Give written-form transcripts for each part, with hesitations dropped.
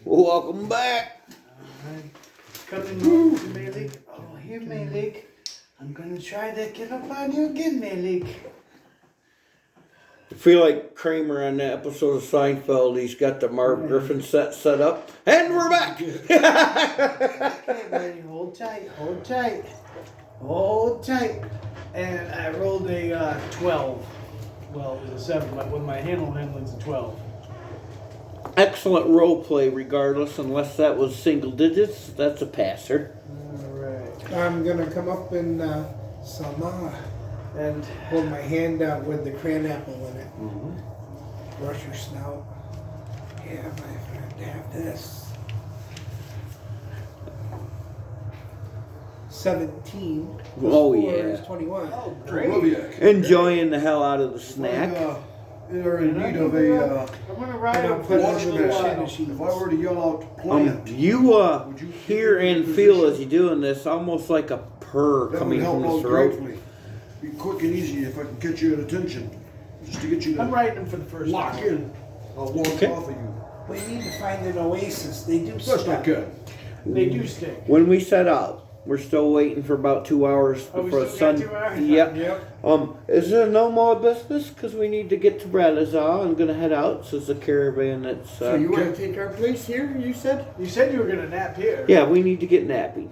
Welcome back. Coming home to Malik. Oh, here, Malik. I'm gonna try to get up on you again, Malik. I feel like Kramer on that episode of Seinfeld. He's got the Marv Griffin set up. And we're back. Okay, buddy, hold tight, hold tight. Hold tight. And I rolled a 12. Well, it was a 7, but with my handling's a 12. Excellent role play regardless, unless that was single digits. That's a passer. Alright. I'm gonna come up and And hold my hand out with the cran apple in it. Brush your snout. Yeah, my friend, have this. 17. Plus Oh, 4 yeah. is 21. oh, great. Enjoying the hell out of the snack. They're in need of a I'm gonna ride And I'll up put it wash in for a the while. basin. machine. If I were to yell out plant, You hear and feel as you're doing this, almost like a purr that would coming help from his out throat. greatly. Be quick and easy if I can get your attention. Just to get you I'm to riding them for the first lock time. in. I'll walk Okay. off of you. We need to find an oasis. They do Best I stuff. can. They do stick. When we set out, we're still waiting for about 2 hours Oh, we before the still got sun. 2 hours? Yep. Yep. Is there no more business? Because we need to get to Bradazar. I'm gonna head out. So it's a caravan that's. So you want to take our place here, you said? You said you were gonna nap here. Yeah, we need to get nappy.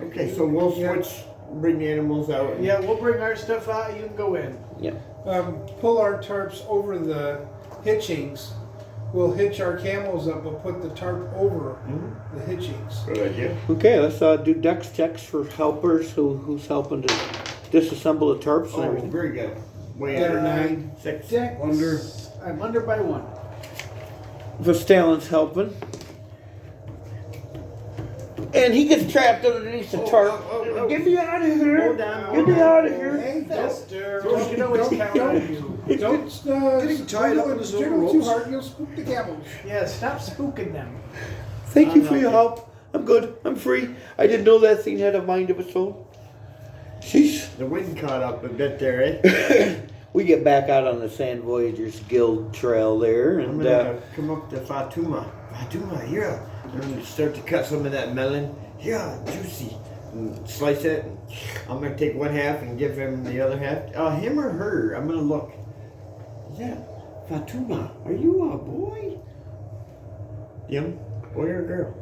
Okay, so we'll Yeah. switch, bring the animals out. Yeah, we'll bring our stuff out. You can go in. Yeah. Pull our tarps over the hitchings. We'll hitch our camels up, but put the tarp over the hitchings. Good idea. Okay, let's do dex checks for helpers. Who's helping to disassemble the tarps and Oh, everything. very good. Way 8 or under 9. 6. Dex. Under. I'm under by 1. Vastalion's helping. And he gets trapped underneath the tarp. Get me out of here! Hold on. Get me out of here! Hey, Mister, we can always count on you. don't Getting tied up in his own jiggle too ropes. hard, you'll spook the camels. Yeah, stop spooking them. Thank you for your help. I'm good. I'm free. I didn't know that thing had a mind of its own. Sheesh. The wind caught up a bit there, eh? We get back out on the Sand Voyagers Guild trail there, I'm and gonna come up to Fatuma. Fatuma, here. I'm gonna start to cut some of that melon. Yeah, juicy. And slice it. I'm gonna take one half and give him the other half. Him or her? I'm gonna look. Is that Fatuma? Are you a boy? Young boy or girl?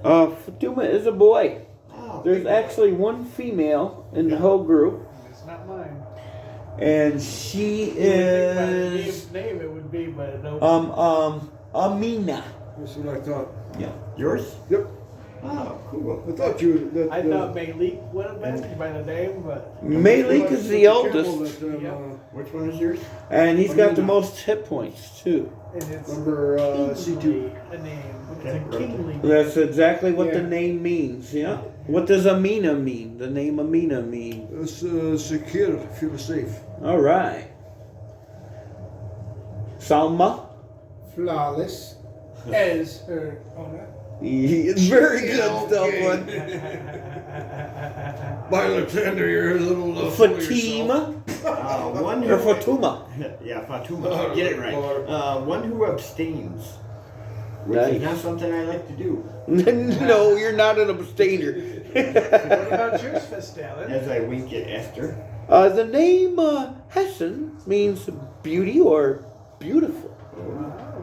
Fatuma is a boy. Oh, There's big boy. actually one female in the whole group, It's not mine. and she You would is think by the name it would be, but no. Amina. That's what I thought. Yeah. Yours? Yep. Oh, cool. I thought you. That, I thought Malik would have been by the name, but Malik is the eldest, Yeah. Which one is yours? and he's got the most hit points too. and it's Number C2. kingly a name. Okay. It's a kingly name. That's exactly what the Yeah. name means. Yeah. What does Amina mean? The name Amina mean? It's secure. Feel safe. All right. Salma. Flawless as her owner. Very good stuff, one. By Alexander, you're a little full of yourself. Fatima One or who Fatuma. Yeah, Fatuma. Get it right. One who abstains, which Nice. is not something I like to do. No, you're not an abstainer. What about yours, Festalin? As I wink at Esther. The name Hessen means beauty or beautiful,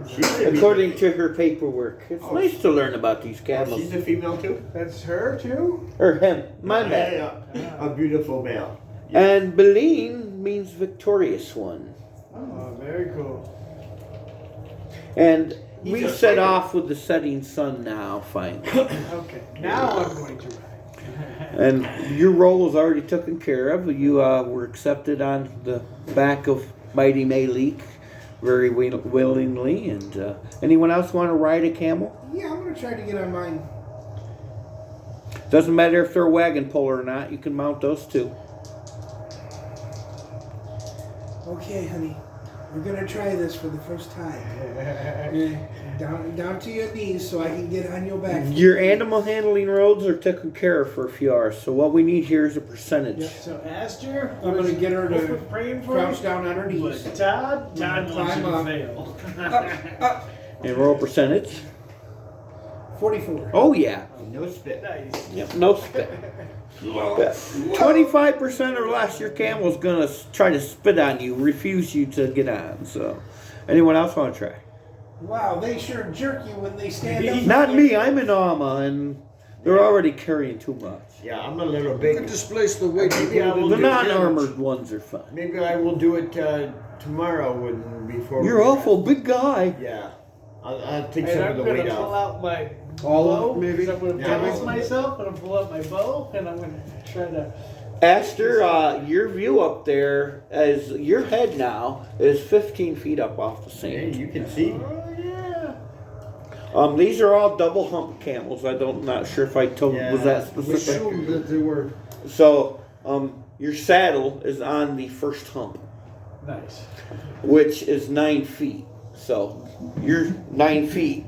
She's a according to her paperwork. It's Oh, nice to learn about these camels. She's a female too. That's her too. Or him, my bad. Yeah, a beautiful male. And Beline means victorious one. Oh, very cool. And He's we a set fighter. off with the setting sun now, finally. Okay, now I'm going to ride. And your role was already taken care of. You were accepted on the back of Mighty Malik very willingly. And anyone else want to ride a camel? Yeah, I'm gonna try to get on mine. Doesn't matter if they're a wagon puller or not. You can mount those too. Okay, honey, we're gonna try this for the first time. Down to your knees so I can get on your back. Your animal handling roads are taken care of for a few hours. So what we need here is a percentage. So Aster, I'm gonna get her to was praying for crouch you. down on her knees. But Todd wants you Climb to up. fail. Up. And roll percentage. 44. Oh yeah. No spit. Nice. Yep, no spit. 25% or less, your camel's gonna try to spit on you, refuse you to get on. So, anyone else want to try? Wow, they sure jerk you when they stand up. Not me. I'm an Alma, and they're already carrying too much. Yeah, I'm a little You big. can displace the weight. Maybe I will The do non-armored ones are fun. Maybe I will do it tomorrow before. You're awful big guy. Yeah, I'll take And some I'm of the gonna weight pull off. out my All of bow. it, maybe? So I'm gonna Yeah, balance all of it. myself, and I'm pull out my bow, and I'm gonna try to. Aster, your view up there, as your head now is 15 feet up off the Hey, sand. you can see. Oh yeah. These are all double hump camels. Not sure if I told. Yeah. Was that We specific? assumed that they were. So, your saddle is on the first hump, Nice. which is 9 feet. So, you're 9 feet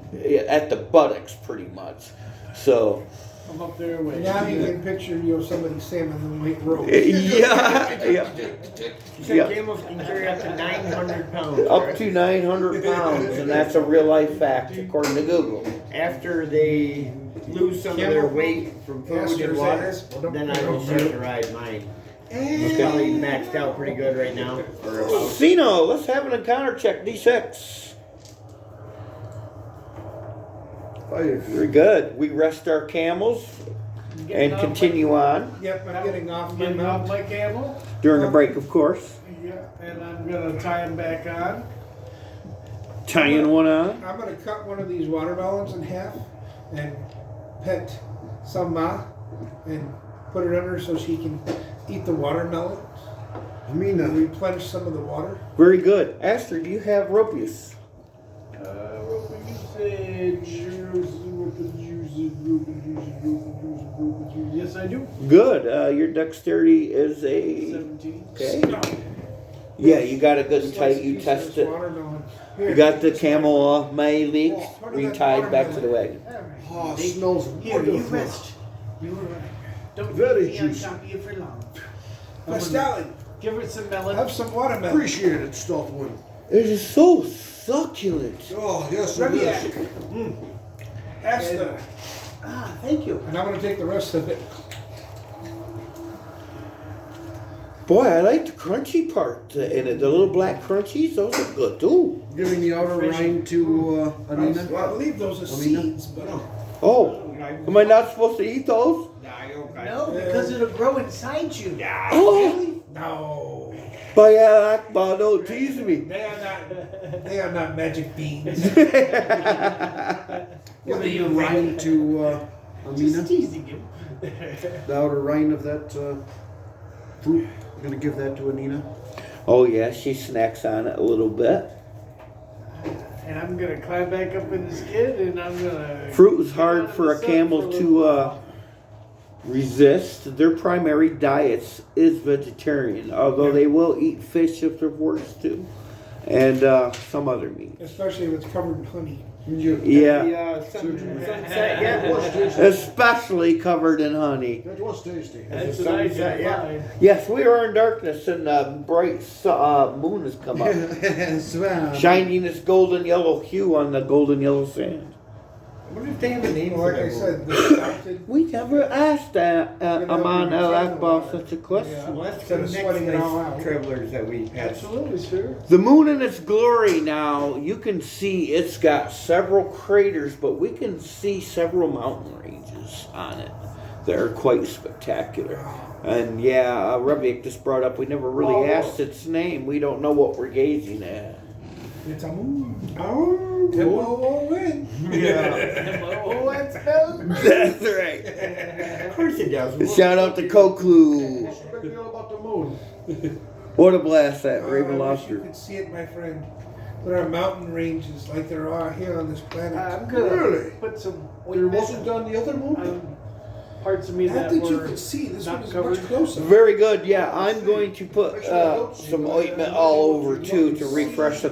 at the buttocks, pretty much. So, I'm up there with. Now you can picture somebody standing on the rope. yeah, yeah. You said Yeah. camels can carry up to 900 pounds. Up correct? to 900 pounds, and that's a real life fact according to Google. After they lose some of their weight from food and Aster's water, ass. then I will start to ride mine. It's probably maxed out pretty good right now. Or about. Sino, let's have an encounter check, D6. Very good. We rest our camels Getting and off continue on Yep, I'm getting off my Getting off mount. my camel. during a break, of course. Yeah, and I'm gonna tie him back on. Tying one on. I'm gonna cut one of these watermelons in half and pet some ma and put it under so she can eat the watermelon and Amina. replenish some of the water. Very good. Aster, do you have rope use? Yes, I do. Good. Your dexterity is a. 17. Okay. Yeah, you got a good and Slice tight. a You piece of test this it. watermelon. You Here. got the camel May leak Oh, retied back to the wagon. Oh, smells Here, you wonderful. rest. You don't Very be on juicy. top of you for long. Pastel, Give her some melon. have some watermelon. Appreciate it, Stealthwood. It is so succulent. Oh, yes, it Remiac. is. Asta. Ah, thank you. And I'm gonna take the rest of it. Boy, I like the crunchy part in it. The little black crunchies, those are good too. Giving the outer rind to Amina. I believe those are Amina? seeds, but Oh, am I not supposed to eat those? No, because it'll grow inside you. Oh, no. Baya Akbar, don't tease me. They are not magic beans. Giving the rind to Amina. Just teasing you. The outer rind of that fruit. I'm gonna give that to Anina. Oh yeah, she snacks on it a little bit. And I'm gonna climb back up in the skid, and I'm gonna. Fruit is hard for a camel to resist. Their primary diet is vegetarian, although they will eat fish if they're forced to, and some other meat. Especially if it's covered in honey. Yeah, Sunset yet? especially covered in honey. That was tasty. That's the what I sunset, did. yeah. Mine. Yes, we are in darkness, and the bright moon has come up, shining its golden yellow hue on the golden yellow sand. I wonder if they have a name Well, for like I that. said, the salted. We never asked Aman El Akbar such a question. Well, that's Instead the of next sweating it all nice out. travelers that we passed. Absolutely, sir. The moon in its glory now, you can see it's got several craters, but we can see several mountain ranges on it that are quite spectacular. And yeah, Revic just brought up, we never really asked its name. We don't know what we're gazing at. It's a moon. Oh, M-O-O-N. Oh, that's good. That's right. Of course it does. Shout out to Koklu. What's the big deal about the moon? What a blast that Raven I wish you Lobster. could see it, my friend. There are mountain ranges like there are here on this planet. I'm gonna Really? put some There ointment wasn't on the other moon? on parts of me Not that that you were could see. This not one is covered. much closer. Very good. Yeah, I'm going to put some ointment all over too to refresh the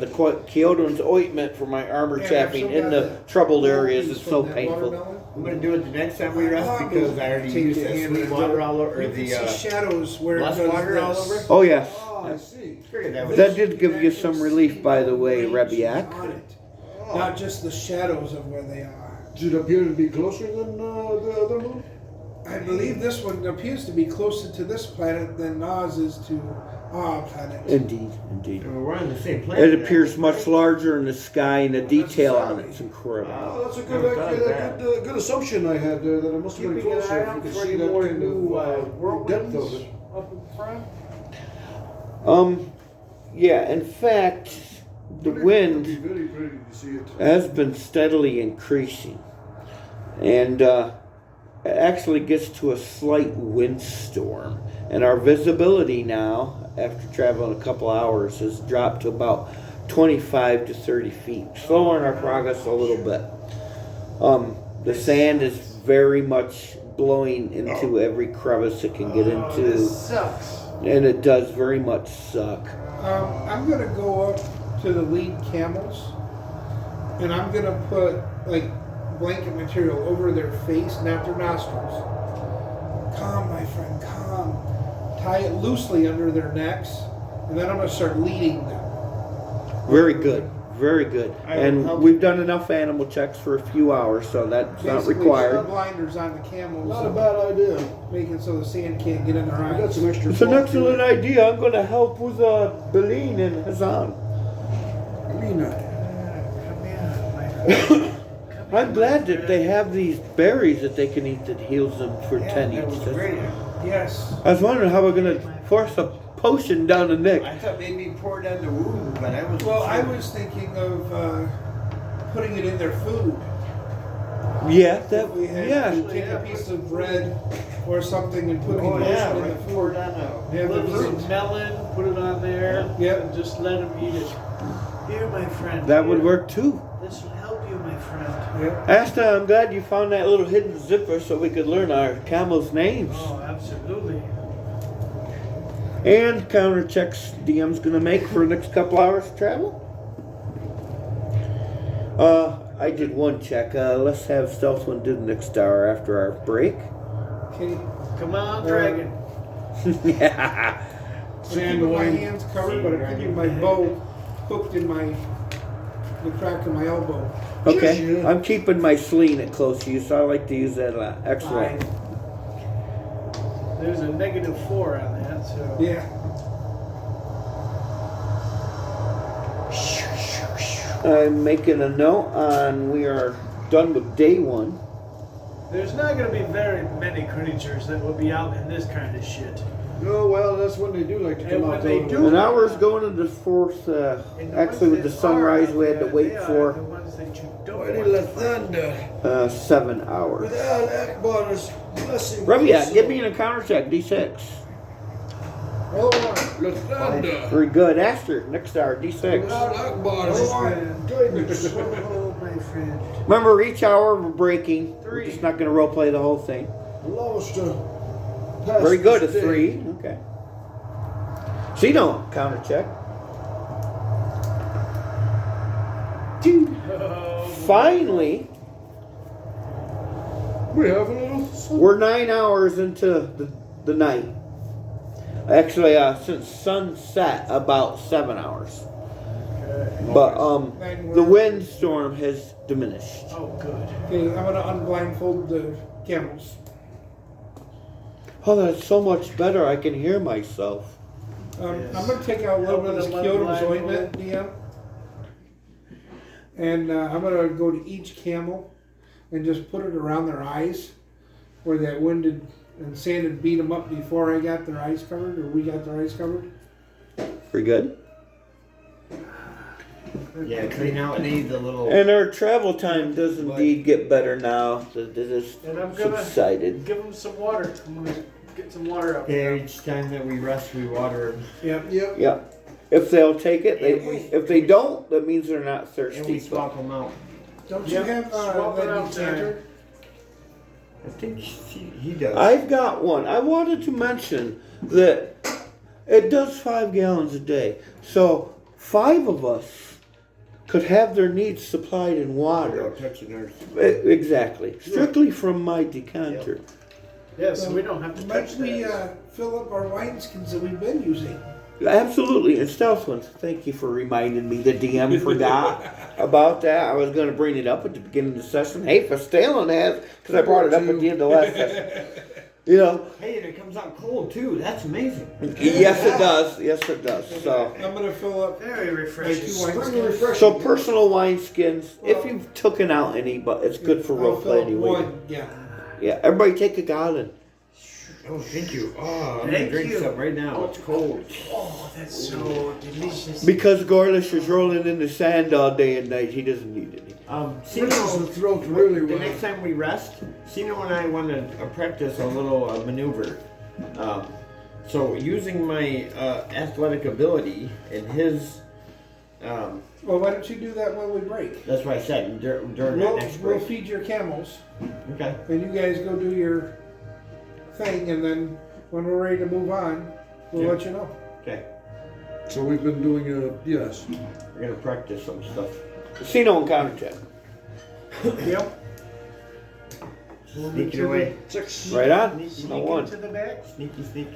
Kyoto's ointment for my armor And I've chapping still in got the troubled areas. piece It's from so that painful. watermelon. I'm gonna do it the next time we rest because I already Take used the that hand sweet and water all over, or You can the see shadows where it lust does water all this. over. Oh yes. Oh, I see. Figured that was. That did give you some relief, by the way, Ranges Rebiak. on it. Not just the shadows of where they are. Does it appear to be closer than the other moon? I believe this one appears to be closer to this planet than Oz is to our planet. Indeed, indeed. We're on the same planet. It appears now, much right? larger in the sky, and the detail on it's incredible. Oh, that's a Never thought of that. good assumption I had there, that it must have been Keeping an closer eye if you out could for see any that more kind new of depth of whirlwinds it. up in front. Yeah, in fact, the It'd wind be very pretty to see it. has been steadily increasing, and it actually gets to a slight windstorm. And our visibility now, after traveling a couple hours, has dropped to about 25 to 30 feet, slowing our progress a little bit. The sand is very much blowing into every crevice it can get into, This sucks. and it does very much suck. I'm gonna go up to the lead camels, and I'm gonna put like blanket material over their face, not their nostrils. Calm, my friend, calm. Tie it loosely under their necks, and then I'm gonna start leading them. Very good, very good. I And will- we've done enough animal checks for a few hours, so that's not Basically, required. put blinders on the camels, Not a bad idea. making so the sand can't get in their I got eyes. some extra. It's an cloth excellent here. idea. I'm going to help with Beline and Hassan. Lena. Come here, my friend. I'm glad that they have these berries that they can eat that heals them for 10 That was each. great. Yes. I was wondering how we're going to force a potion down the neck. I thought maybe pour it on the wound, but I was. Well, I was thinking of putting it in their food. Yeah, If we had yeah. to take a piece of bread or something and put Oh the yeah, lotion in the right. Pour food. it on the. Yeah, Put the some fruit. melon, put it on there, Yep. and just let them eat it. Here, my friend. That would here. work too. This will help you, my friend. Yep. Asta, I'm glad you found that little hidden zipper so we could learn our camels' names. Oh, absolutely. And counter checks DM's gonna make for the next couple hours of travel. I did one check. Let's have Stealth one do the next hour after our break. Okay. Come on, dragon. Yeah. Keeping my hands covered, but I'm keeping my bow hooked in the crack of my elbow. Okay. I'm keeping my sling at close use. I like to use that a lot. Excellent. Fine. There's a -4 on that, so. Yeah. I'm making a note on we are done with day one. There's not going to be very many creatures that will be out in this kind of shit. No, well, that's when they do like to And come when out. they though. do- An hour's going into the fourth. And the Actually, with ones the that sunrise, are we had to out wait there, they are for the ones that you don't Mighty want to Lathander, 7 hours. without Akbar's blessing. Rabia, give me an encounter check, D6. Roll one. Lathander, Very good. Aster, next hour, D6. without Akbar's Roll one. guidance. Oh, my friend. Remember, each hour we're breaking. We're 3. just not going to roleplay the whole thing. Allow us to pass Very good, a this day. 3. Okay. Sino, counter check. 2. Oh, Finally, We have a little sun. we're 9 hours into the night. Actually, since sunset, about 7 hours. okay. But the windstorm has diminished. Oh, good. Okay, I'm gonna unblindfold the camels. Oh, that's so much better. I can hear myself. Yes. I'm gonna take out a little bit of this Help with Kyoto's the ointment, DM, and I'm gonna go to each camel and just put it around their eyes, where that wind and sand had beat them up before I got their eyes covered, or we got their eyes covered. Pretty good. Yeah, clean out any of the little. And our travel time does indeed get better now that it has And I'm gonna subsided. give them some water. I'm going to get some water up Yeah, there. each time that we rest, we water them. Yep. Yep. Yeah. If they'll take it, And we- if they don't, that means they're not And we thirsty. swap them out. Don't Yep, you have swap it that out there. decanter? I think he does. I've got one. I wanted to mention that it does 5 gallons a day. So 5 of us could have their needs supplied in water. Don't touch the nurse. Exactly. Strictly from my decanter. Yes, we don't have to touch Might we that. fill up our wineskins that we've been using? Absolutely, and stealth ones. Thank you for reminding me. The DM forgot about that. I was going to bring it up at the beginning of the session. Hey, Fastalen has, because I brought it up at the end of the last session. You know. Hey, and it comes out cold too. That's amazing. Yes, it does. Yes, it does. So. I'm gonna fill up Very my refreshing. 2 wine Very skins. refreshing. So personal wine skins, if you've taken out any, but it's good for I'll roleplay fill up anyway. 1 gallon. Yeah, everybody take a gallon. Oh, thank you. Oh, I'm Thank gonna drink you. some right now. It's cold. Oh, that's so delicious. Because Gorlish is rolling in the sand all day and night, he doesn't need any. Cino, Sino, the throat really the well. next time we rest, Sino and I want to practice a little maneuver. So using my athletic ability and his, Well, why don't you do that when we break? that's what I said during that We'll, next we'll break. feed your camels, Okay. and you guys go do your thing, and then when we're ready to move on, we'll Yeah. let you know. Okay. So we've been doing yes. We're gonna practice some stuff. Casino and counter check. Yep. Sneak it away. 6. Right on. Sneak No one. into the back. Sneaky sneak.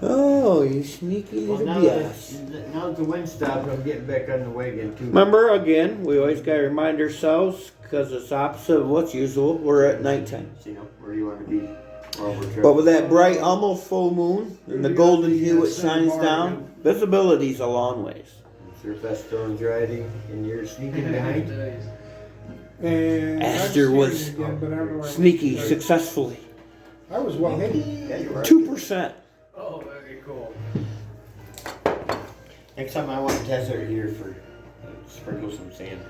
Oh, you sneaky Well, little now yes. now that the wind stopped, I'm getting back on the wagon too. Remember, again, we always got to remind ourselves, because it's opposite of what's usual, we're at nighttime. Sino, where do you want to be? While we're traveling? But with that bright, almost full moon, and the golden hue it Santa shines Barbara. down, visibility's a long ways. Sir Festone's riding, and you're sneaking behind. And Astor I'm was steering again, but I don't know where- Sneaky successfully. I was well hidden. Yeah, you are. 2%. Oh, very cool. Next time I want a desert here for sprinkle some sand.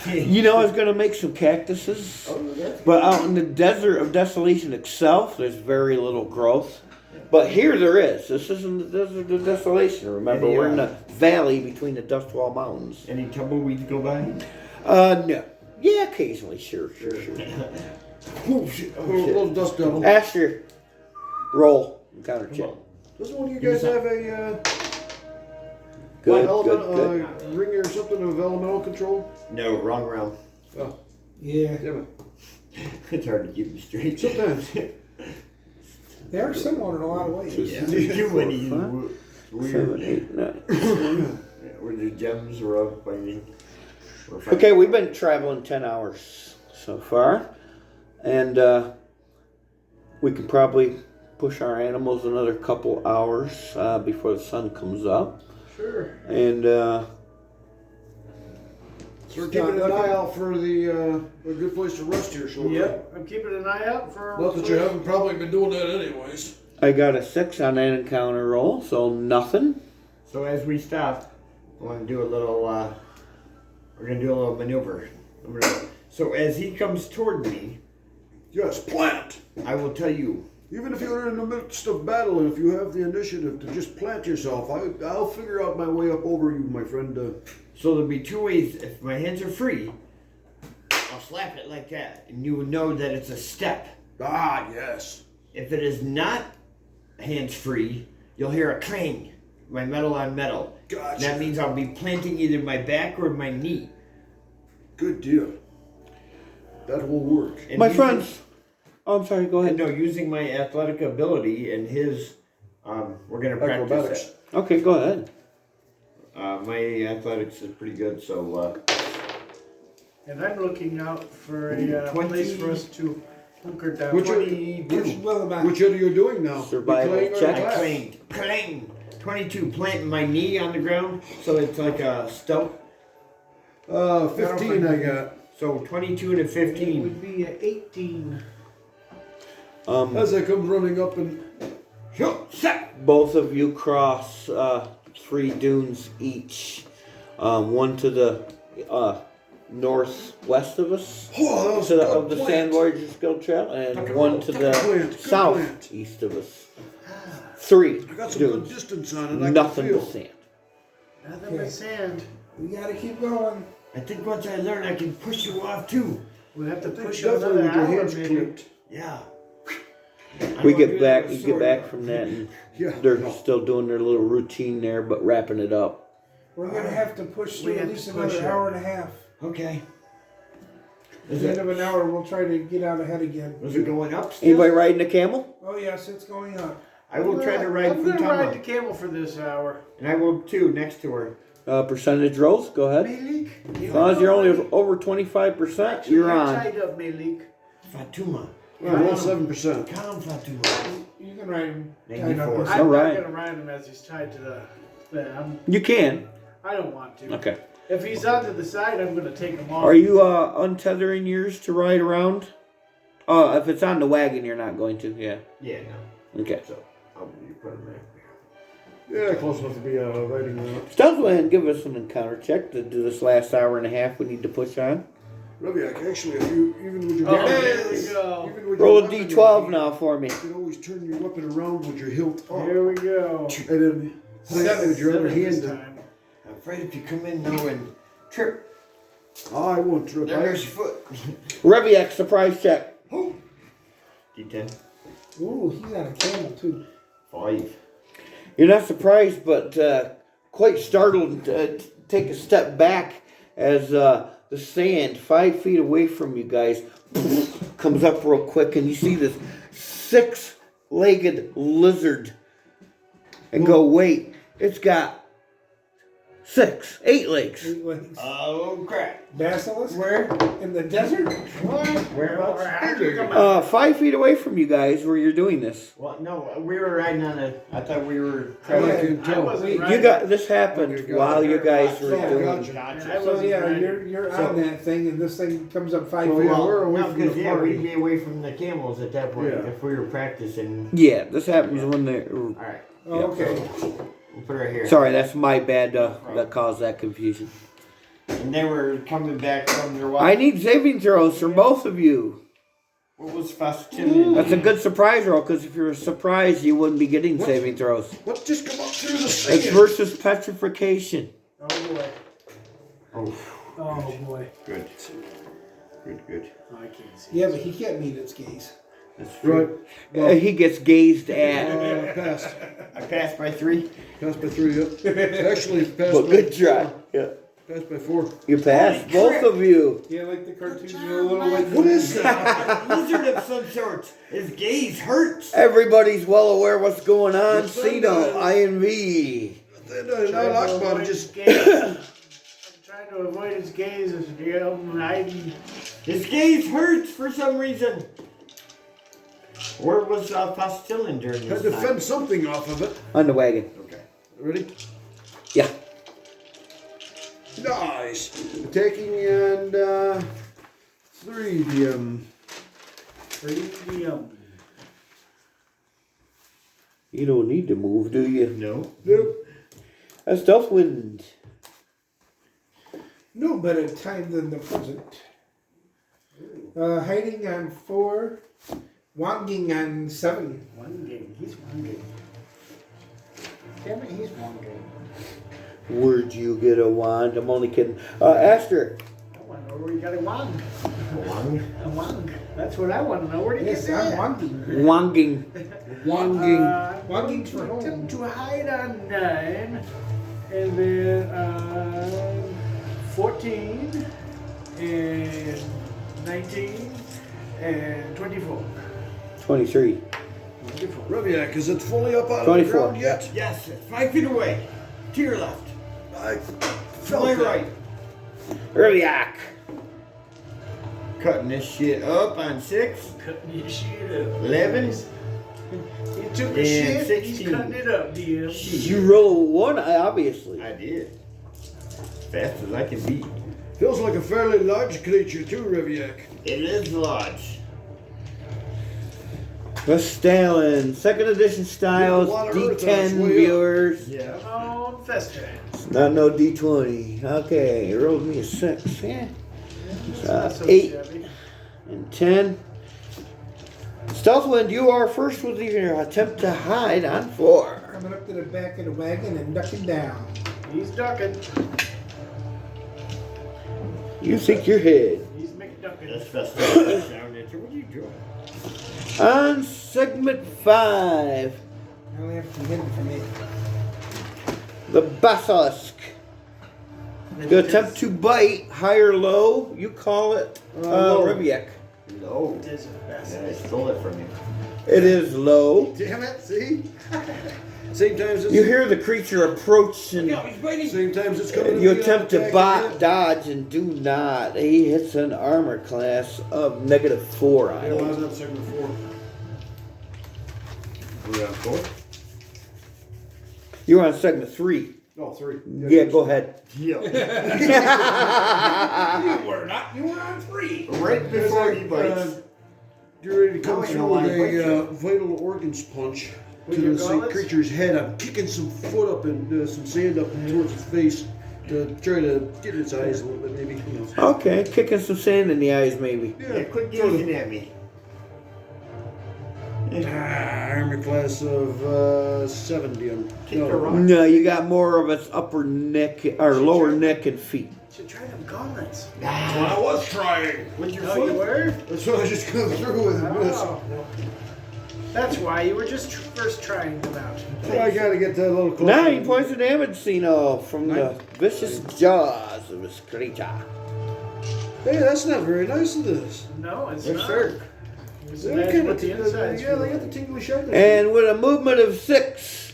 You know, I was going to make some cactuses. Oh, that's But out in the desert of Desolation itself, there's very little growth. But here there is. This isn't the desert of Desolation. Remember, Any, we're in the valley between the Dustwall Mountains. Any tumbleweeds go by? No. Yeah, occasionally. Sure. Oh, shit. Oh, little dust devil. Asher, roll. Counter Come check. on. Doesn't one of you guys have a Good, element, good. ring or something of elemental control? No, wrong round. Oh, Yeah, damn it. It's hard to keep them straight. Sometimes. they are similar in a lot of ways. Yeah. Too many 7, weird. 8, 9. Where the gems were up finding. Okay, we've been traveling 10 hours so far. And we can probably push our animals another couple hours before the sun comes up. Sure. And So we're keeping an eye out for the a good place to rest here shortly. Yep. I'm keeping an eye out for. Not that you haven't probably been doing that anyways. I got a 6 on that encounter roll, so nothing. So as we stop, I want to do a little. We're gonna do a little maneuver. So as he comes toward me, Yes, plant. I will tell you. Even if you're in the midst of battle and if you have the initiative to just plant yourself, I'll figure out my way up over you, my friend. So there'll be 2 ways. If my hands are free, I'll slap it like that, and you will know that it's a step. Ah, yes. If it is not hands free, you'll hear a clang. My metal on metal. Gotcha. That means I'll be planting either my back or my knee. Good deal. That will work. And My using- friends. Oh, I'm sorry, go ahead. No, using my athletic ability and his, we're gonna practice Acrobatics. it. Okay, go ahead. My athletics is pretty good, so And I'm looking out for a 20. place for us to hunker down. Which are, 22. which are you doing now? Survival You playing or check. I class? clanged. Clang! 22, planting my knee on the ground, so it's like a stump. 15 I got. So 22 and a It 15. would be a 18. As I come running up and Both of you cross 3 dunes each. One to the northwest of us, oh, that was to the, good of the plant. Sand Voyagers Guild Trail, and Tuck it one roll, to tuck the it plant, good southeast of us. 3 I got some good dunes. distance on it. I Nothing can but feel. sand. Nothing but sand. We gotta keep going. I think once I learn, I can push you off too. We'll have to push Definitely another with your hour, hands maybe. clipped. Yeah. We get back. We get back from that, and Yeah. they're still doing their little routine there, but wrapping it up. We're gonna have to push We through at have least to push another it. hour and a half. Okay. At the end of an hour, we'll try to get out ahead again. Was it going up still? Anybody riding a camel? Oh yes, it's going up. I will try to ride I'm gonna ride the Futama. camel for this hour. And I will too, next to her. Percentage rolls, go ahead. Malik. As long as you're only over 25%, you're on. Tied up, Malik. Fatuma. Well, roll 7%. Come, Fatuma. You can ride him. 94. I'm Alright. not gonna ride him as he's tied to the thing. You can. I don't want to. Okay. If he's onto the side, I'm gonna take him off. Are you untethering yours to ride around? If it's on the wagon, you're not going to. Yeah. Yeah, no. Okay. So, you put him there. Yeah, close enough to be riding around. Stealth go ahead and give us an encounter check to do this last hour and a half we need to push on. Raviak, actually, if you, even with your Oh, weapon- there we go. even with Roll your a weapon, d12 now for me. You can always turn your weapon around with your hilt up. Here we go. And then hang it with your other Seven this hand. time. I'm afraid if you come in now and trip, I won't trip. there's your foot. Reviak, surprise check. D10. Ooh, he got a camel too. 5. You're not surprised, but quite startled. Take a step back as the sand 5 feet away from you guys comes up real quick, and you see this 6-legged lizard. And go, wait, it's got 8 legs. 8 legs. Oh, crap. Basilisk? Where? In the desert? Whereabouts? 5 feet away from you guys where you're doing this. Well, no, we were riding on a. I thought we were. I can I tell. wasn't You riding. got this happened Okay, while gotcha. you guys were Yeah, doing. gotcha. I So wasn't yeah, riding. you're So- on that thing, and this thing comes up 5 So, feet. yeah, we're away no, from because the yeah, party. we'd be away from the camels at that point Yeah. if we were practicing. Yeah, this happens when they're. All right, Oh, okay. we'll put her here. Sorry, that's my bad. That caused that confusion. And they were coming back from their walk. I need saving throws from both of you. What was fascinating? That's a good surprise roll, because if you're surprised, you wouldn't be getting What? saving throws. Let's just come up through the It's sand. versus petrification. Oh boy. Oh, Oh boy. good. Good. Oh, I can't see. Yeah, but he can't meet its gaze. That's Right. true. He gets gazed at. Passed. I passed by 3. Passed by 3, yep. Actually, passed Well, by good try. 4. Yeah. Passed by 4. You passed, Holy both crap. of you. Yeah, like the cartoons, you know, a little like What is that? Lizard of some sort. His gaze hurts. Everybody's well aware what's going on. Yes, Cino, sir. INV. Then I like about it, just I'm trying to avoid his gaze as I'm hiding. His gaze hurts for some reason. Where was Pastilin during had this to time? fend something off of it. On the wagon. Okay. Ready? Yeah. Nice. Attacking and 3 DM. Premium. You don't need to move, do you? No. Nope. That's Stealth Wind. no better time than the present. Hiding on 4, wanging on 7. One game. He's one game. Damn it, he's one game. Where'd you get a wand? I'm only kidding. Aster. I want to know where you got a wand. One. A wand. That's what I want to know. Where did you Yes, get I'm that? wanging. Wanging. Wanging. Wanging for home. Attempt to hide on 9, and then 14, and 19, and 24. 23. 24. Raviak, is it fully up out of the 24. ground yet? Yes, 5 feet away. To your left. I To felt my that. right. Erliak. Cutting this shit up on 6. Cutting your shit up. 11. He took a And shit, 16. he's cutting it up, DM. You roll a 1, obviously. I did. Fast as I can be. Feels like a fairly large creature too, Raviak. It is large. Vestalin, 2nd edition styles, Yeah, a lot of earth on its D10 way up. viewers. Yeah. Come on, Fester. Not no D20. Okay, it rolled me a 6. Yeah. Not so 8 shabby. and 10. Stealthwind, you are first with your attempt to hide on 4. Coming up to the back of the wagon and ducking down. He's ducking. You think you're hid. He's McDucking. That's festive. Down there. What are you doing? On segment 5, I only have to be hidden from it. the Basilisk. You attempt to bite, high or low, you call it Low. Reviek. Low. Desert Yeah, I Pass. stole it from you. It is low. Damn it, see? Same times You hear the creature approach and Same times it's coming. you me attempt to attack again. dodge and do not. He hits an armor class of -4 on Yeah, well, I him. was on segment 4. We're on 4? You're on segment 3. No, 3. Yeah, go ahead. Yeah. You were not. You were on 3. Right before he bites. You're ready to Now come I know through why with he bites a you. vital organs punch With to your the same gauntlets? creature's head. I'm kicking some foot up and some sand up towards its face to try to get its eyes a little bit, maybe. Okay, kicking some sand in the eyes, maybe. Yeah, quit sort of. gazing at me. Armor class of 70. Kick the rock. No, you got more of its upper neck or lower neck and feet. Should try them gauntlets. That's what I was trying. With your Oh, foot. you were? That's what I just come through with and missed. Oh. That's why you were just first trying them out. I gotta get that little closer. 9 points of damage, Sino, from the vicious jaws of this creature. Hey, that's not very nice of this. No, it's Yes, not. sir. Just They imagine kinda what the insides yeah, they feel got the like. tingly sharpness. And with a movement of 6,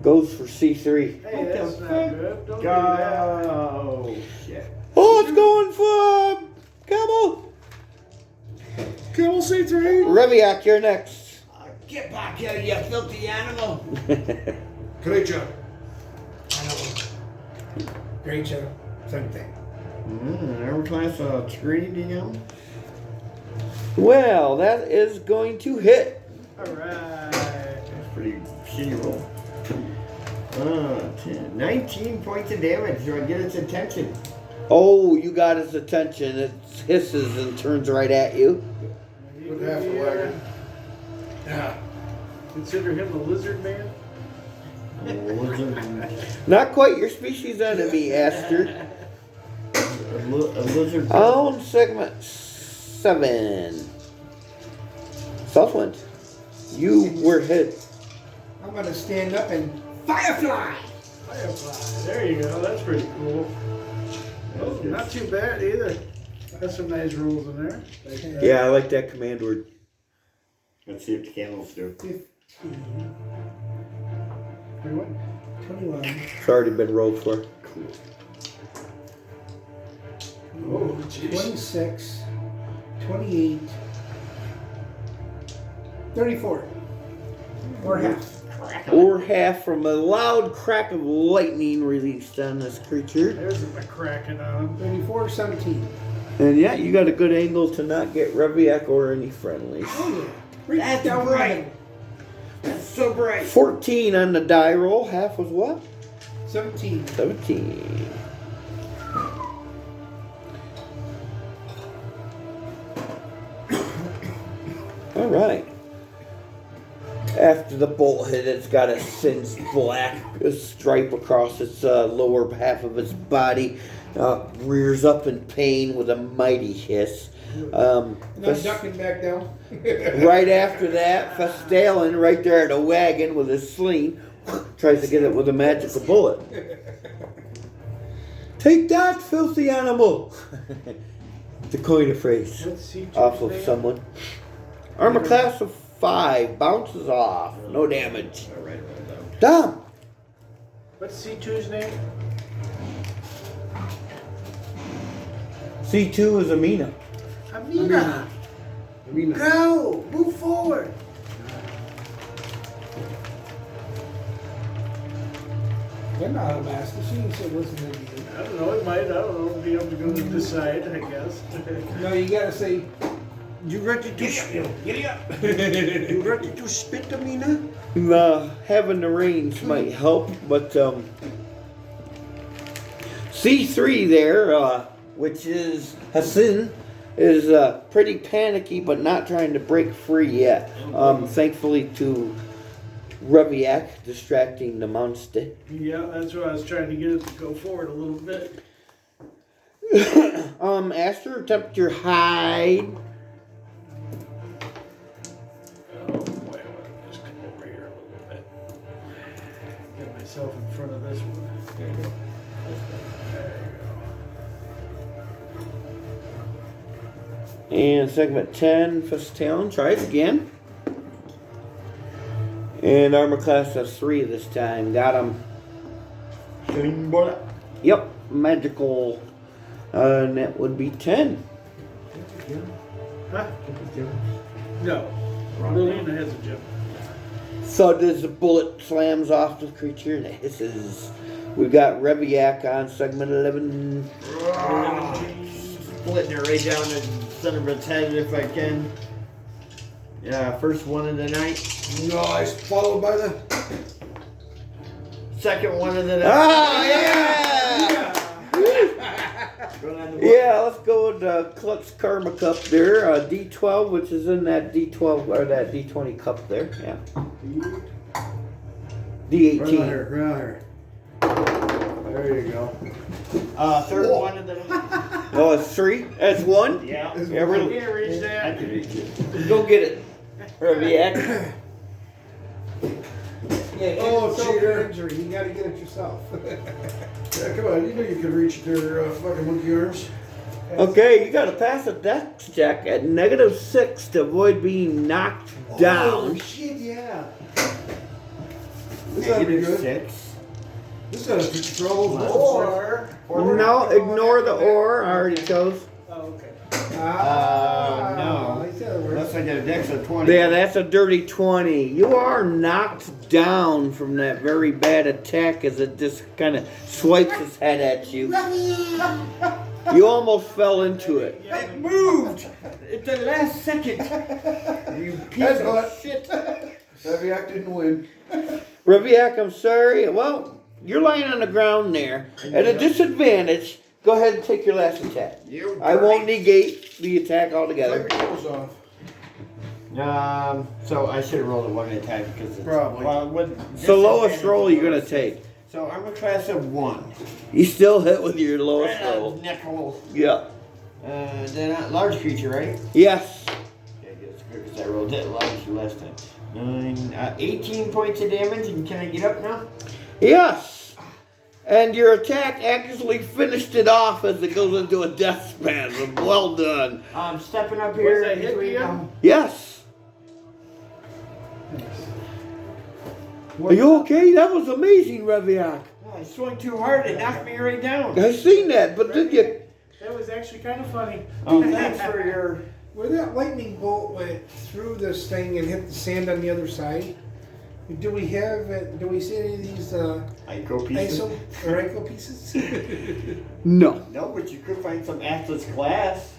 goes for C3. Hey, that's the not fuck? good. Don't do that. Go. Shit. Oh, it's going for Camel. Camel C3. Reviak, you're next. Get back here, you filthy animal. Creature. Great job. Same thing. Armor class of 3, do you know? Well, that is going to hit. Alright. That's pretty shitty roll. 10, 19 points of damage. Do I get its attention? Oh, you got his attention. It hisses and turns right at you. With half a wagon. Yeah. Consider him a lizard man? Not quite your species enemy, Aster. A lizard. On segment 7. Southwind. You were hit. I'm gonna stand up and firefly. Firefly. There you go. That's pretty cool. Oh, not too bad either. Got some nice rules in there. Yeah, I like that command word. Let's see what the camels do. 15, 21. 21, It's already been rolled for. Cool. Oh, jeez. 26, 28, 34. Or half. Or half from a loud crack of lightning released on this creature. There's a cracking on him. 34, 17. And yeah, you got a good angle to not get Reviak or any friendlies. Oh yeah. Right That's down the right. middle. That's so bright. 14 on the die roll. Half was what? 17. 17. All right. After the bolt hit, it's got a singed black stripe across its lower half of its body. Rears up in pain with a mighty hiss. Not ducking back down. Right after that, Festalin, right there at a wagon with his sling, tries to get it with a magical bullet. Take that, filthy animal! To coin a phrase Let's see. off of someone. Armor class of 5, bounces off, no damage. All right, Dom! What's C2's name? C2 is Amina. Amina. Amina. Go. Move forward. They're not a master. She didn't say listen to me. I don't know. It might. I don't know. Be able to go to decide. I guess. No, you gotta say, You ready to spit? giddy up. You ready to spit, Amina? Having the range might help, but C3 there, which is Hassan, is pretty panicky but not trying to break free yet. Thankfully to Reviak distracting the monster. Yeah, that's what I was trying to get it to go forward a little bit. Aster, attempt your hide. Oh boy, I want to just come over here a little bit. Get myself in front of this one. There you go. There you And segment 10, Fist-Talon tries again. And armor class has 3 this time. Got him. Shooting bullet. Yep, magical. And that would be 10. Huh? No. Lillian has a gem. Thud as the bullet slams off the creature and it hisses. We've got Reviak on segment 11. Splitting it right down the center of its head if I can. Yeah, first one of the night. Nice. Followed by the. Second one of the night. Ah, yeah! Going on the board. Yeah, let's go with the Klutz Karma Cup there. D12, which is in that D12 or that D20 cup there. Yeah. D18. Right here. Right here. There you go. Third one of the night. Oh, it's 3. That's 1. Yeah. Yeah, we're, Can't reach I that. can reach it. go get it. Reviak. Yeah, Oh, cheater. injury. You gotta get it yourself. Yeah, come on. You know you can reach their fucking monkey arms. Okay, you gotta pass a dex check at -6 to avoid being knocked down. Oh, shit, yeah. This ought to be good. -6. This ought to fix troubles. Or. No, ignore the or. I already chose. Oh, okay. No. Like the other Unless words. I get a dex of 20. Yeah, that's a dirty 20. You are knocked down from that very bad attack as it just kind of swipes its head at you. You almost fell into it. It moved at the last second. You piece of Headbutt. shit. Reviak didn't win. Reviak, I'm sorry. Well, you're lying on the ground there. At a disadvantage, go ahead and take your last attack. You I won't negate the attack altogether. Take your clothes off. So I should have rolled a 1 attack because it's Probably. Well, what, It's the lowest roll you're gonna take. So I'm a class of 1. You still hit with your lowest Right on roll. the nickel. Yeah. Then large creature, right? Yes. Okay, that's good because I rolled that large last time. 18 points of damage, and can I get up now? Yes. And your attack actually finished it off as it goes into a death spasm. Well done. I'm stepping up here. that hit between, you? Yes. Are you okay? That was amazing, Reviak. I swung too hard, it knocked me right down. I seen that, but did you? That was actually kind of funny. Oh, thanks for your. Where that lightning bolt went through this thing and hit the sand on the other side, do we have it? Do we see any of these Ico pieces? ISO or ICO pieces? No. No, but you could find some Atlas glass.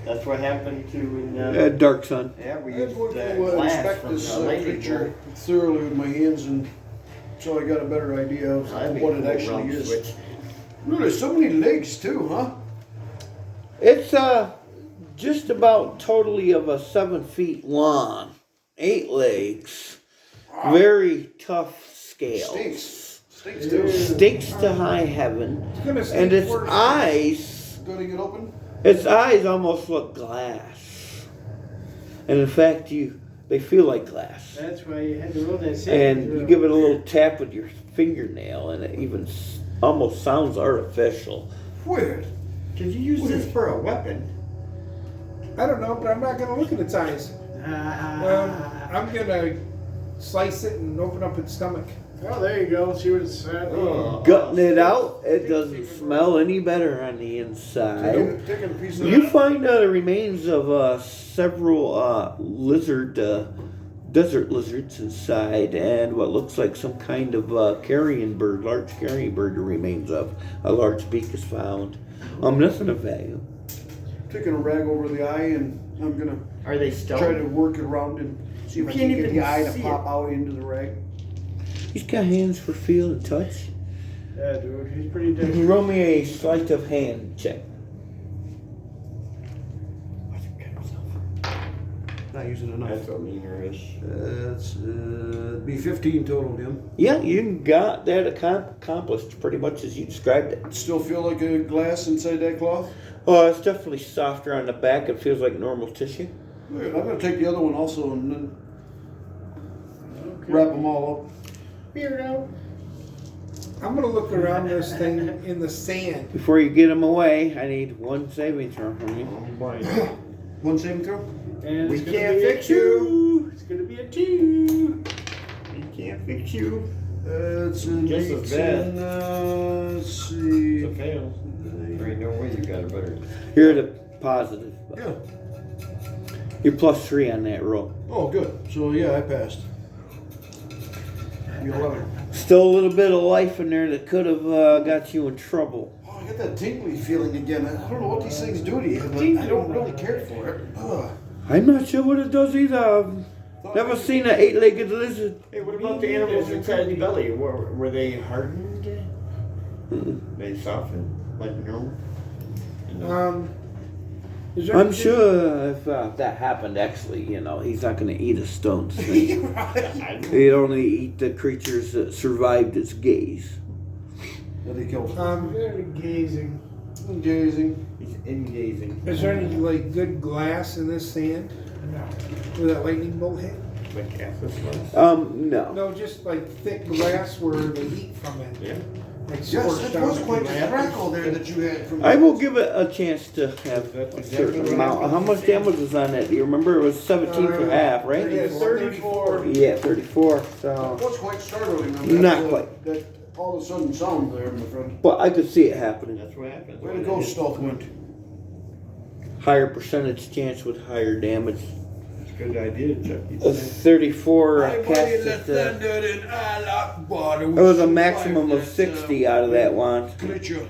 That's what happened to in. Dark Sun. Yeah, we I'm used going to glass inspect from this the lightning creature bolt. thoroughly with my hands, and so I got a better idea of That'd be what a it cool actually realm is. switch. Really, so many legs too, huh? It's just about totally of a 7 feet long, 8 legs, very tough scales. Stinks too. Stinks to high heaven, It's gonna stink and its worse. eyes, Gonna get open? its eyes almost look glass, and in fact, they feel like glass. That's why you had to roll that save. And you give it a little tap with your fingernail, and it even almost sounds artificial. Weird. Could you use this for a weapon? I don't know, but I'm not gonna look at its eyes. I'm gonna slice it and open up its stomach. Oh, there you go. See what it's Oh. Gutting it out, it doesn't smell any better on the inside. Taking a piece of You find the remains of several desert lizards inside, and what looks like some kind of carrion bird, large carrion bird remains of. A large beak is found. Nothing of value. taking a rag over the eye, and I'm gonna Are they try stoned? to work it around and see if You I can't can get even the eye to see pop out into the rag. He's got hands for feel and touch. Yeah, dude. He's pretty dead. Roll me a sleight of hand check. Not using a knife. That's a meaner-ish. That's be 15 total, Jim. Yeah, you got that accomplished pretty much as you described it. Still feel like a glass inside that cloth? Oh, it's definitely softer on the back. It feels like normal tissue. Good. I'm gonna take the other one also and then wrap them all up. Weirdo. I'm gonna look around this thing in the sand. Before you get him away, I need one saving throw from you. Oh boy. One saving throw? And We it's gonna can't be a fix you. 2. It's gonna be a 2. We can't fix you. It's a Just as bad. 18, let's see. It's a fail. There ain't no way you got it better. Here are the positive. Yeah. You're +3 on that roll. Oh, good. So, yeah, I passed. You 11. Still a little bit of life in there that could have got you in trouble. Oh, I got that tingly feeling again. I don't know what these things do to you, but I don't really care for it. Ugh. I'm not sure what it does either. I've never seen an 8-legged lizard. Hey, what about the animals inside the belly? Were they hardened? They softened like normal? Is there I'm anything- sure if that happened, actually, he's not going to eat a stone snake. Right. He'd only eat the creatures that survived its gaze. That he killed. Very gazing. Gazing. He's engazing. Is there any like good glass in this sand No. where that lightning bolt hit? Like Catholic ones? No. No, just like thick glass where they eat from it. Yeah. Like Yes, scorched that was out. quite the crackle there that you had from I will give it a chance to have That's a exactly certain what amount. happened. How much damage was on that? Do you remember? It was 17 for half, right? Yeah, 34. Yeah, 34. So, That was quite startling. I Not that, quite. That all of a sudden sound there, my friend. but I could see it happening. That's what happens. Way to go, Stealthwind. Higher percentage chance with higher damage. That's a good idea, Chucky. 34 cast at it was a maximum of 60 out of that wand. Creature.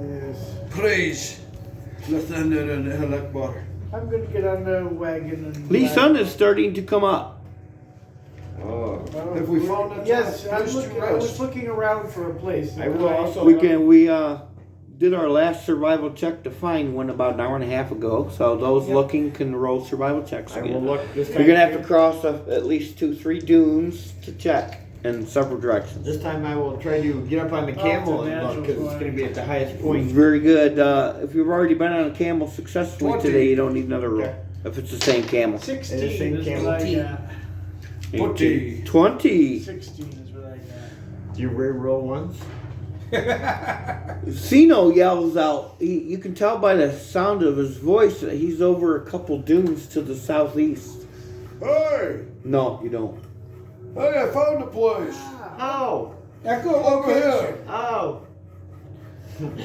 Yes. Praise the thunder and the Akbar. I'm gonna get on the wagon and. Lee Sun is starting to come up. Oh. Have we found that Yes, place to I was rest? looking around for a place. I will also. We did our last survival check to find one about an hour and a half ago. So those Yep. looking can roll survival checks I will again. look this time. You're gonna have to cross at least 2-3 dunes to check in several directions. This time I will try to get up on the camel the and look natural because it's point. going to be at the highest point. Very good. If you've already been on a camel successfully 20. today, you don't need another roll. Okay. If it's the same camel. 16 It is same is camel what I tea. got. 20. 20. 16 is what I got. Do you re-roll ones? Zeno yells out. You can tell by the sound of his voice that he's over a couple dunes to the southeast. Hey! No, you don't. Hey, I found the place. How? Echo Over here. Oh.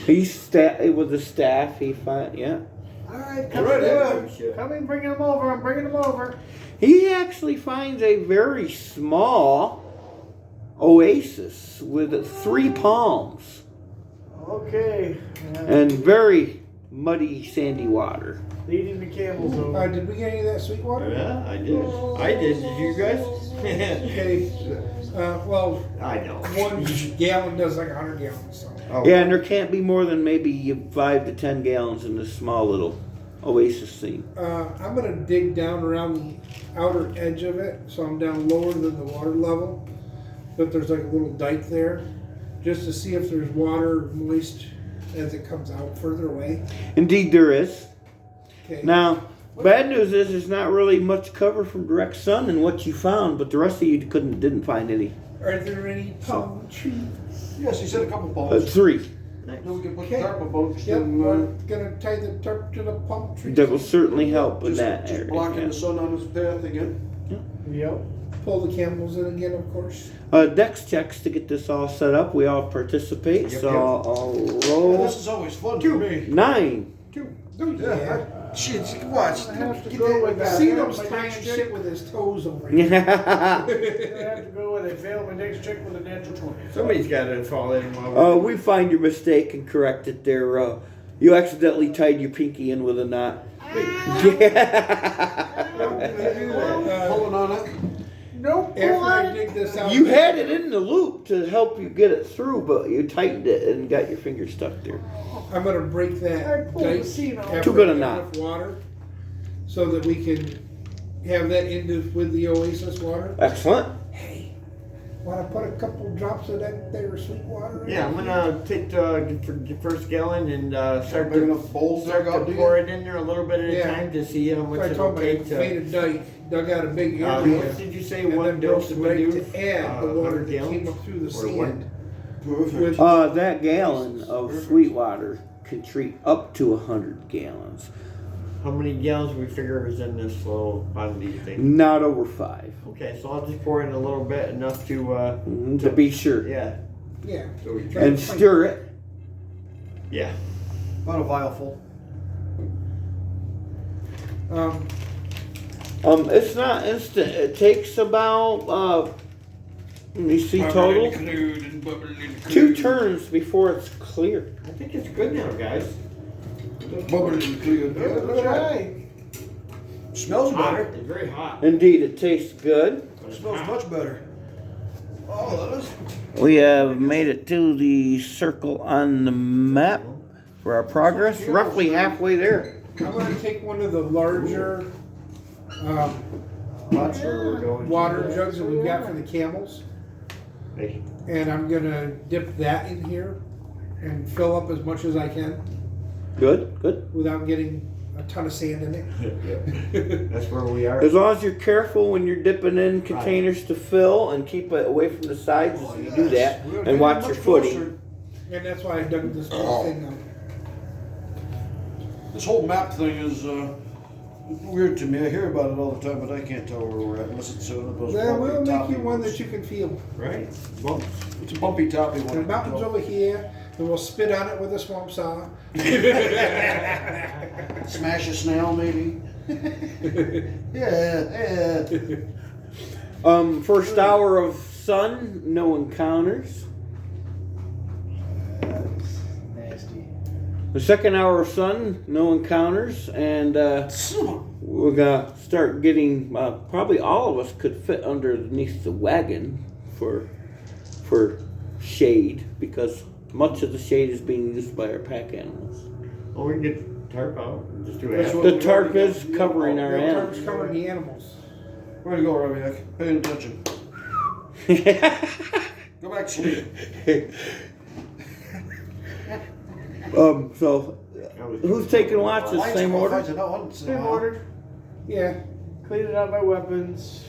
He's with the staff. He find yeah. Alright, come Right in. here. Come in, bring them over. I'm bringing them over. He actually finds a very small oasis with 3 palms Okay. and very muddy, sandy water. Leading the camels over. Did we get any of that sweet water? Yeah, I did. I did. Did you guys? Okay. Well, I know. 1 gallon does like 100 gallons. So. Oh. Yeah, and there can't be more than maybe 5 to 10 gallons in this small little oasis scene. I'm gonna dig down around the outer edge of it, so I'm down lower than the water level. But there's like a little dike there, just to see if there's water moist as it comes out further away. Indeed, there is. Okay. Now, bad news is there's not really much cover from direct sun in what you found, but the rest of you didn't find any. Are there any palm trees? Yes, he said a couple balls. 3. Then we can put Okay. the tarp above. Yep, and, we're gonna tie the tarp to the palm tree. That will certainly help in just, that just area. blocking yeah. the sun on his path again. Yep. Pull the camels in again, of course. Dex checks to get this all set up. We all participate, Yep, so yep. I'll Yeah, roll this is always fun for me. 9. Yeah. Shit, watch. I have to Get go that- with that. See those My tying next shit trick. with his toes over here. I have to go with it. Fail my next trick with a natural 20. Somebody's got to fall in while We find your mistake and correct it there. You accidentally tied your pinky in with a knot. Pulling on it. Nope. After I dig this out. You had it in the loop to help you get it through, but you tightened it and got your finger stuck there. I'm gonna break I that pulled the dike seam out. after Too good I a get knot. enough water, so that we can have that into with the oasis water. Excellent. Hey, Want to put a couple drops of that there sweet water in? Yeah, I'm gonna take the first gallon and start Big to enough bowls there, start got to to pour it in there a little bit at a Yeah. time to see how much So I it'll told take him I made to. a dike, dug out a big area. What did you say? and One then broke dose the would dike do? to add the water 100 that came gallons? up through the Or sand. one? Perfect. That gallon of sweet water can treat up to 100 gallons. How many gallons we figure is in this little quantity thing? Not over 5. Okay, so I'll just pour in a little bit, enough to To be sure. yeah. Yeah. So we And stir it. yeah. About a vial full. It's not instant. It takes about, let me see, total 2 turns before it's clear. I think it's good now, guys. Bubbling and clear. Yeah, That's right. Smells Hot. better. It's very hot. Indeed, it tastes good. But it's Smells hot. much better. Oh, that is. We have made it to the circle on the map for our progress. Roughly halfway there. I'm going to take one of the larger That's where we're going. water jugs that we've got for the camels, Hey. and I'm going to dip that in here and fill up as much as I can Good, good. without getting a ton of sand in it. That's where we are. As long as you're careful when you're dipping in containers to fill and keep it away from the sides as you do that, We're and getting watch much your footing. closer. And that's why I dug this whole thing up. This whole map thing is weird to me. I hear about it all the time, but I can't tell where we're at unless it's one of those That bumpy, will make toppy you one ones. that you can feel. Right? Bumps. It's a bumpy, toppy one. The mountains over here, and we'll spit on it with a swamp saw. Smash a snail, maybe. yeah. First hour of sun, no encounters. That's nasty. The second hour of sun, no encounters, and we're gonna start getting. Probably all of us could fit underneath the wagon for shade because much of the shade is being used by our pack animals. Well, we can get tarp out and just do That's it. what- The tarp is covering our The animals. tarp's covering the animals. Where to go, Robiak? Paying attention. Go back to sleep. So who's taking watches? Lions Same come off, order. I said, no, I didn't say Same no. order. Yeah. Cleaning out my weapons.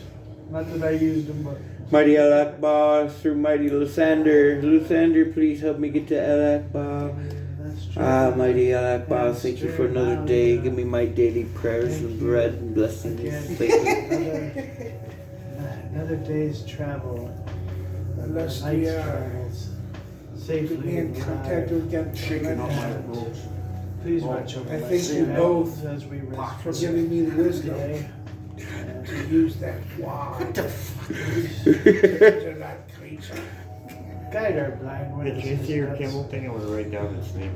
Not that I used them, but Mighty El Akbar through Mighty Lysander. Lysander, please help me get to El Akbar. that's true. Mighty El Akbar, thank you for another day. Give me my daily prayers and bread and blessings. Thank you. Another day's travel. Unless Night's the travels. Safely. man contact with get Shaking up my ropes. Please watch over I my think you soul both as we rest for giving me the wisdom today. to use that wand to that creature. Guide our blind Hey, ones. can you see your camel thing? I want to write down its name.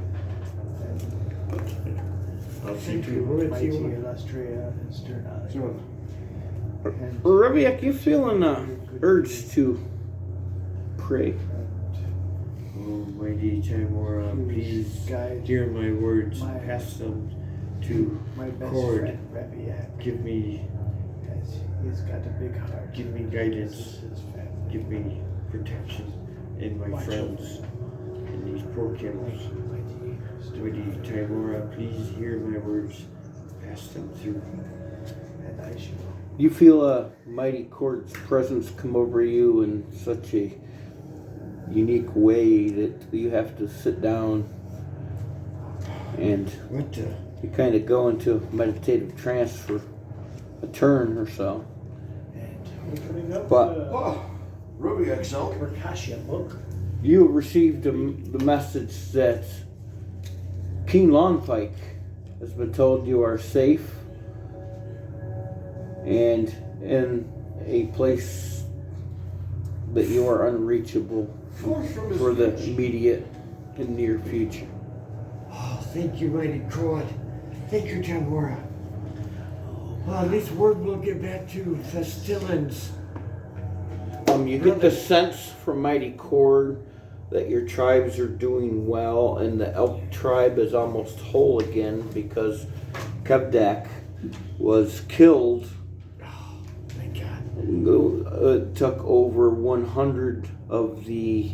I'll see Thank too. you, What did mighty you Illustria and stern eye. And Rabiak, you feeling urge to pray? Almighty Timora, please guide hear my words, my- pass them to my best Cord. friend, Rabiak, give me as he's got a big heart. Give me This guidance. is his family. give me protection and my Watch friends and these poor camels. Mighty Mighty Timora, please hear my words, pass them through. and I shall. You feel a mighty court's presence come over you in such a unique way that you have to sit down and What the? you kind of go into a meditative trance for a turn or so. And opening up But- the Oh, Ruby XL. Percussion book. You have received the message that King Longpike has been told you are safe and in a place that you are unreachable for the immediate and near future. Oh, thank you, mighty God. Thank you, Timora. At least word will get back to Festillans. You get the sense from Mighty Cord that your tribes are doing well, and the elk tribe is almost whole again because Kevdak was killed Oh, thank God. took over 100 of the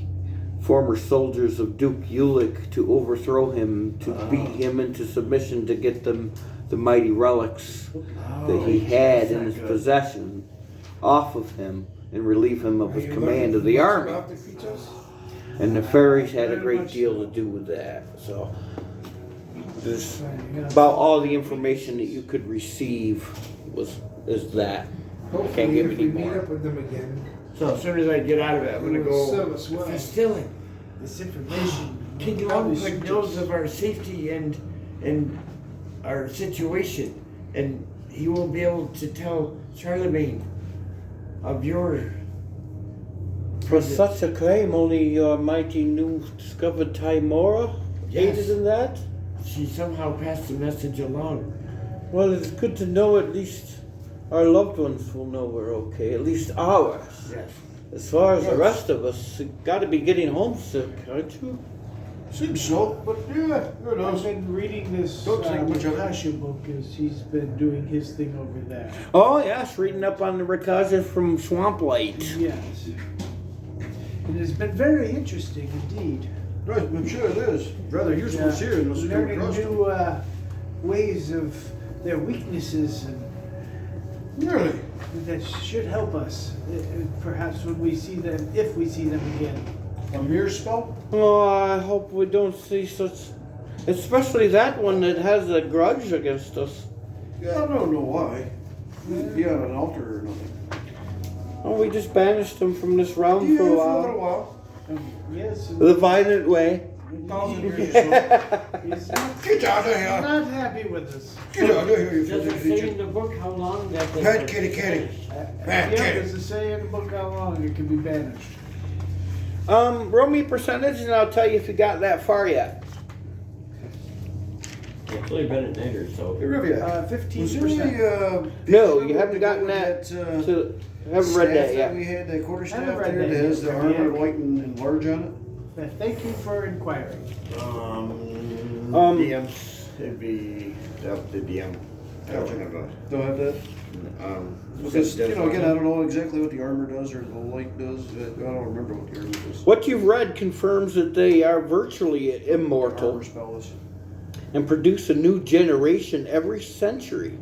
former soldiers of Duke Ulick to overthrow him, to beat him into submission, to get them the mighty relics that he had in his possession off of him and relieve him of his command of the army. And the fairies had a great deal to do with that. So there's about all the information that you could receive is that. Can't give Hopefully, if we any meet more. up with them again, So as soon as I get out of it, I'm gonna it'll go. serve us well. Distilling. This information. King probably Ludwig should knows just- of our safety and our situation, and he will be able to tell Charlemagne of your For such a claim, only your mighty new discovered Timora Yes. aided in that? She somehow passed the message along. Well, it's good to know at least our loved ones will know we're okay, at least ours. Yes. As far as the rest of us, you gotta be getting homesick, aren't you? Seems so, but yeah, who I've knows? been reading this Don't think much of it. Rikasha book as he's been doing his thing over there. Oh, yes, reading up on the Rikaja from Swamp Light. Yes. It has been very interesting indeed. Right, I'm sure it is. Rather useless here in this learning across. new ways of their weaknesses, and Really? that should help us. Perhaps when we see them, if we see them again. A mirror spell? Oh, I hope we don't see such... Especially that one that has a grudge against us. Yeah, I don't know why. He had an altar or nothing. Oh, we just banished him from this realm Yeah, for a for a while. little while. Yes. and The violent way. 1,000 years or so. He's not, Get out of here! not happy with us. Get out of here, you Does it filthy say in Egypt. the book how long that they Bad were kitty kitty. banished? Bad Yeah, kitty. does it say in the book how long it can be banished? Roll me percentage and I'll tell you if you got that far yet. It's only been a night or so. Hey, Rivia. Was 15%. there any, No, picture you haven't to gotten go with that. that, So, haven't read that staff yet. we had, that quarter staff Haven't read there that that has yet, the armor yeah. white and large on it? Thank you for inquiring. DMs, it'd be up to DM. Gotcha. Kind of a, Don't have that? Because, you know, again, I don't know exactly what the armor does or the light does. I don't remember what the armor does. What you've read confirms that they are virtually immortal Armor spell is. and produce a new generation every century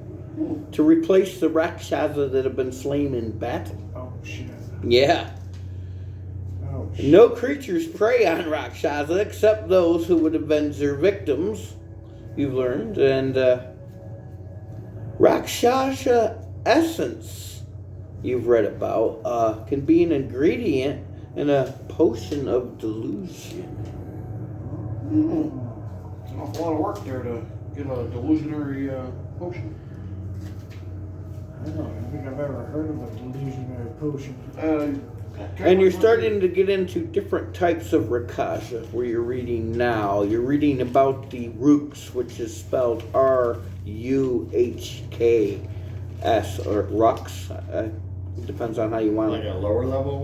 to replace the Rakshasa that have been slain in battle. Oh shit. Yeah. Oh shit. No creatures prey on Rakshasa except those who would avenge their victims, you've learned. And Rakshasa essence, you've read about, can be an ingredient in a potion of delusion. It's an awful lot of work there to get a delusionary potion. I don't think I've ever heard of a delusionary potion. And you're starting to get into different types of Rakshasa where you're reading now. You're reading about the Ruks, which is spelled R-U-H-K-S, or Rux. Depends on how you want like it. a lower level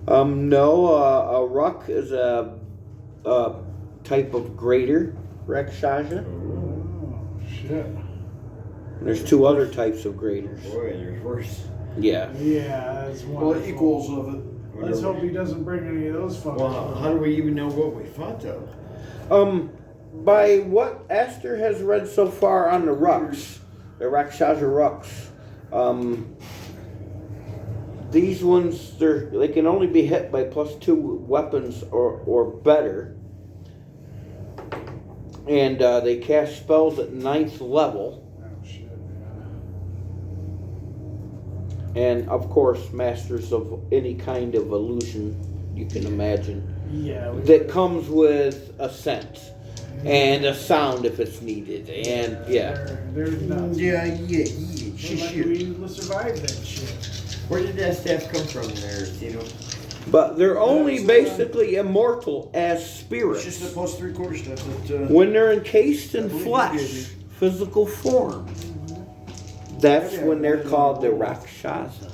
one? No, a Ruk is a type of greater Rakshasa. Oh shit. There's two other types of graders. Boy, there's worse. Yeah. Yeah, that's wonderful. Well, equals of it. Let's hope he doesn't bring any of those fuckers. Well, how do we even know what we fought though? By what Esther has read so far on the Ruks, the Rakshasa Ruks, these ones, they can only be hit by +2 weapons or better. And they cast spells at 9th level. Oh shit, And of course, masters of any kind of illusion you can imagine. yeah. That comes with a scent and a sound if it's needed. And yeah. They're nuts. Yeah. We're Shit. lucky we survived that shit. Where did that staff come from there, Tino? But they're only basically immortal as It's spirits. just a +3 quarter step that, When they're encased in I believe you flesh, did. physical form, that's when they're called the Rakshasa.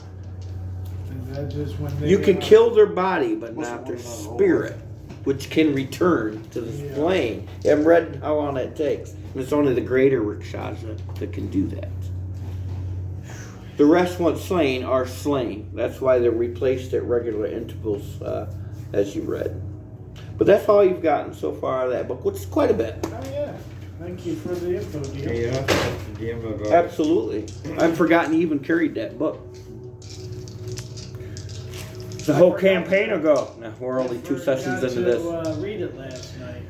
And that just when they You can kill their body, but not their Wasn't one of spirit, which can return to this Yeah. plane. You haven't read how long it takes. And it's only the greater Rakshasa that can do that. The rest once slain are slain. That's why they're replaced at regular intervals, as you read. But that's all you've gotten so far out of that book, which is quite a bit. Oh yeah. Thank you for the info, deal. Yeah, that's the DM of Absolutely. I've forgotten you even carried that book. The whole campaign ago. Now, we're only 2 sessions into this. Read it last night.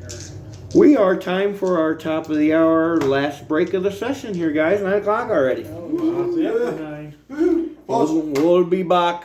We are time for our top of the hour, last break of the session here, guys. 9 o'clock already. Oh, it's after 9. We'll be back.